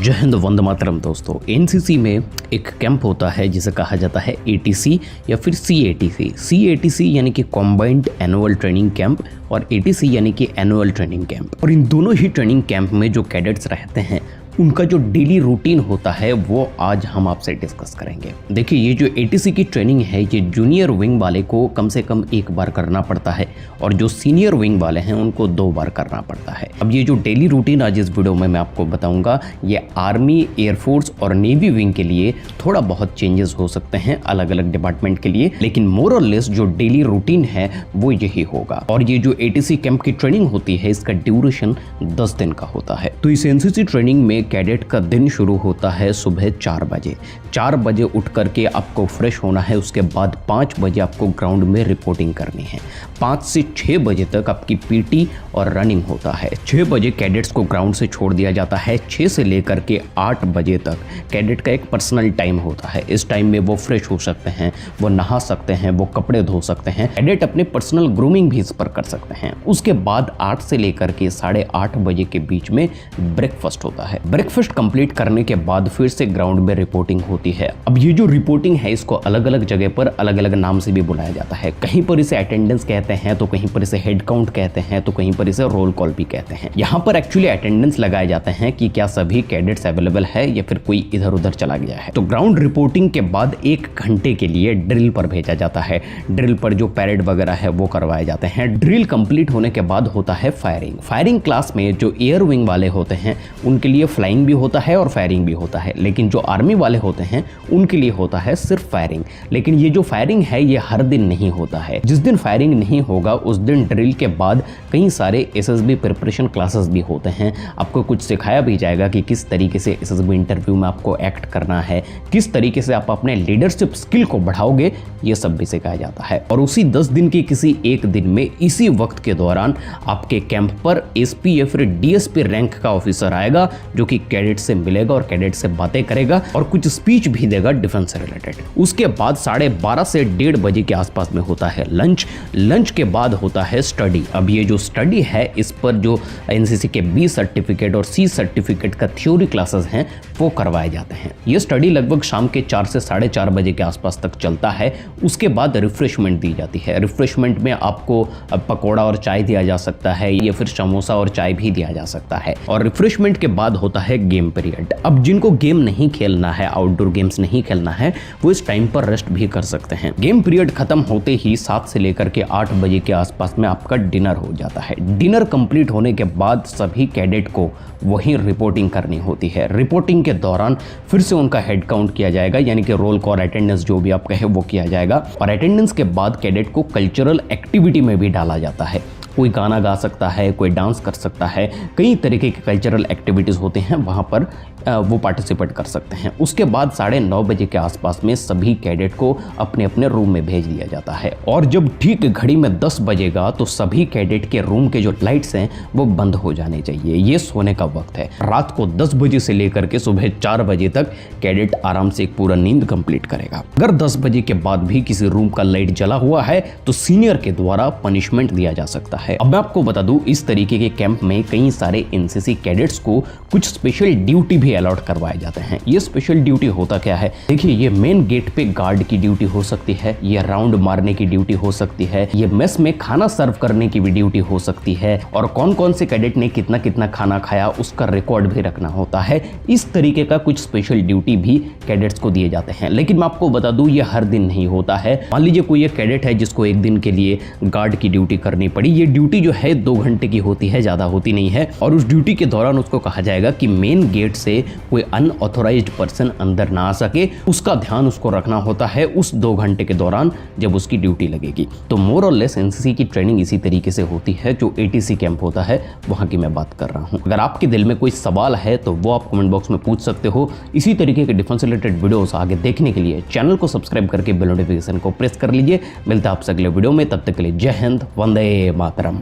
जय हिंद, वंदे मातरम। दोस्तों, एनसीसी में एक कैंप होता है जिसे कहा जाता है एटीसी या फिर सीएटीसी। सीएटीसी यानी कि कॉम्बाइंड एनुअल ट्रेनिंग कैंप और एटीसी यानी कि एनुअल ट्रेनिंग कैंप। और इन दोनों ही ट्रेनिंग कैंप में जो कैडेट्स रहते हैं उनका जो डेली रूटीन होता है वो आज हम आपसे डिस्कस करेंगे। देखिए, ये जो एटीसी की ट्रेनिंग है ये जूनियर विंग वाले को कम से कम एक बार करना पड़ता है और जो सीनियर विंग वाले हैं उनको 2 बार करना पड़ता है। अब ये जो डेली रूटीन आज इस वीडियो में मैं आपको बताऊंगा, ये आर्मी, एयरफोर्स और नेवी विंग के लिए थोड़ा बहुत चेंजेस हो सकते हैं अलग अलग डिपार्टमेंट के लिए, लेकिन मोर और लेस जो डेली रूटीन है वो यही होगा। और ये जो एटीसी कैंप की ट्रेनिंग होती है इसका ड्यूरेशन 10 दिन का होता है। तो इस एनसीसी ट्रेनिंग में कैडेट का दिन शुरू होता है सुबह 4 बजे। 4 बजे उठ करके आपको फ्रेश होना है, उसके बाद 5 बजे आपको ग्राउंड में रिपोर्टिंग करनी है। 5 से 6 बजे तक आपकी पीटी और रनिंग होता है। 6 बजे कैडेट्स को ग्राउंड से छोड़ दिया जाता है। 6 से लेकर के 8 बजे तक कैडेट का एक पर्सनल टाइम होता है। इस टाइम में वो फ्रेश हो सकते हैं, वो नहा सकते हैं, वो कपड़े धो सकते हैं। कैडेट अपने पर्सनल ग्रूमिंग भी इस पर कर सकते हैं। उसके बाद 8 से लेकर के 8:30 बजे के बीच में ब्रेकफास्ट होता है। ब्रेकफास्ट कंप्लीट करने के बाद फिर से ग्राउंड में रिपोर्टिंग होती है। अब ये जो रिपोर्टिंग है इसको अलग अलग जगह पर अलग अलग नाम से भी बुलाया जाता है। कहीं पर इसे अटेंडेंस कहते हैं, तो कहीं पर इसे हेड काउंट कहते हैं, तो कहीं पर इसे रोल कॉल भी कहते हैं। यहाँ पर एक्चुअली अटेंडेंस लगाए जाते हैं कि क्या सभी कैडेट्स अवेलेबल है या फिर कोई इधर उधर चला गया है। तो ग्राउंड रिपोर्टिंग के बाद 1 घंटे के लिए ड्रिल पर भेजा जाता है। ड्रिल पर जो पैरेड वगैरह है वो करवाए जाते हैं। ड्रिल कंप्लीट होने के बाद होता है फायरिंग। फायरिंग क्लास में जो एयर विंग वाले होते हैं उनके लिए फ्लाइंग भी होता है और फायरिंग भी होता है, लेकिन जो आर्मी वाले होते हैं उनके लिए होता है सिर्फ फायरिंग। लेकिन ये जो फायरिंग है ये हर दिन नहीं होता है। जिस दिन फायरिंग नहीं होगा उस दिन ड्रिल के बाद कई सारे एसएसबी प्रिपरेशन क्लासेस भी होते हैं। आपको कुछ सिखाया भी जाएगा कि किस तरीके से एसएसबी इंटरव्यू में आपको एक्ट करना है, किस तरीके से आप अपने लीडरशिप स्किल को बढ़ाओगे, ये सब भी सिखाया जाता है। और उसी 10 दिन के किसी एक दिन में इसी वक्त के दौरान आपके कैंप पर एसपी या फिर डीएसपी रैंक का ऑफिसर आएगा जो कि कैडेट से मिलेगा और कैडेट से बातें करेगा और कुछ स्पीच भी देगा डिफेंस से रिलेटेड। उसके बाद 12:30 से 1:30 बजे के आसपास में होता है लंच। लंच के बाद होता है स्टडी। अब ये जो स्टडी है इस पर जो एनसीसी के बी सर्टिफिकेट और सी सर्टिफिकेट का थ्योरी क्लासेस हैं वो करवाए जाते हैं। ये स्टडी लगभग शाम के 4 से 4:30 बजे के आसपास तक चलता है। उसके बाद रिफ्रेशमेंट दी जाती है। रिफ्रेशमेंट में आपको पकौड़ा और चाय दिया जा सकता है या फिर समोसा और चाय भी दिया जा सकता है। और रिफ्रेशमेंट के बाद होता है गेम पीरियड। अब जिनको गेम नहीं खेलना है, आउटडोर गेम्स नहीं खेलना है, वो इस टाइम पर रेस्ट भी कर सकते हैं। गेम पीरियड खत्म होते ही 7 से लेकर के 8 बजे के आसपास में आपका डिनर हो जाता है। डिनर कंप्लीट होने के बाद सभी कैडेट को वहीं रिपोर्टिंग करनी होती है। रिपोर्टिंग के दौरान फिर से उनका हेड काउंट किया जाएगा, यानी कि रोल कॉल, अटेंडेंस जो भी आप कहे वो किया जाएगा। और अटेंडेंस के बाद कैडेट को कल्चरल एक्टिविटी में भी डाला जाता है। कोई गाना गा सकता है, कोई डांस कर सकता है, कई तरीके के कल्चरल एक्टिविटीज़ होते हैं, वहाँ पर वो पार्टिसिपेट कर सकते हैं। उसके बाद 9:30 बजे के आसपास में सभी कैडेट को अपने अपने रूम में भेज दिया जाता है। और जब ठीक घड़ी में 10 बजेगा तो सभी कैडेट के रूम के जो लाइट्स हैं वो बंद हो जाने चाहिए। ये सोने का वक्त है। रात को 10 बजे से लेकर के सुबह 4 बजे तक कैडेट आराम से एक पूरा नींद कंप्लीट करेगा। अगर 10 बजे के बाद भी किसी रूम का लाइट जला हुआ है तो सीनियर के द्वारा पनिशमेंट दिया जा सकता है। अब मैं आपको बता दूं, इस तरीके के कैंप में कई सारे एनसीसी कैडेट्स को कुछ स्पेशल ड्यूटी भी अलॉट करवाए जाते हैं। ये स्पेशल ड्यूटी होता क्या है? देखिए, ये मेन गेट पे गार्ड की ड्यूटी हो सकती है, ये राउंड मारने की ड्यूटी हो सकती है, ये मेस में खाना सर्व करने की भी ड्यूटी हो सकती है, और कौन कौन से कैडेट ने कितना कितना खाना खाया उसका रिकॉर्ड भी रखना होता है। इस तरीके का कुछ स्पेशल ड्यूटी भी कैडेट्स को दिए जाते हैं। लेकिन मैं आपको बता दूं, ये हर दिन नहीं होता है। मान लीजिए कोई एक कैडेट है जिसको एक दिन के लिए गार्ड की ड्यूटी करनी पड़ी। ये ड्यूटी जो है 2 घंटे की होती है, ज्यादा होती नहीं है। और उस ड्यूटी के दौरान उसको कहा जाएगा कि मेन गेट से कोई अनऑथोराइज्ड पर्सन अंदर ना आ सके, उसका ध्यान उसको रखना होता है उस 2 घंटे के दौरान जब उसकी ड्यूटी लगेगी। तो मोर और लेस एनसीसी की ट्रेनिंग इसी तरीके से होती है। जो एटीसी कैंप होता है वहां की मैं बात कर रहा हूं। अगर आपके दिल में कोई सवाल है तो वो आप कमेंट बॉक्स में पूछ सकते हो। इसी तरीके के डिफेंस रिलेटेड वीडियोस आगे देखने के लिए चैनल को सब्सक्राइब करके बेल नोटिफिकेशन को प्रेस कर लीजिए। मिलता है आपसे अगले वीडियो में, तब तक के लिए जय हिंद, वंदे मातरम।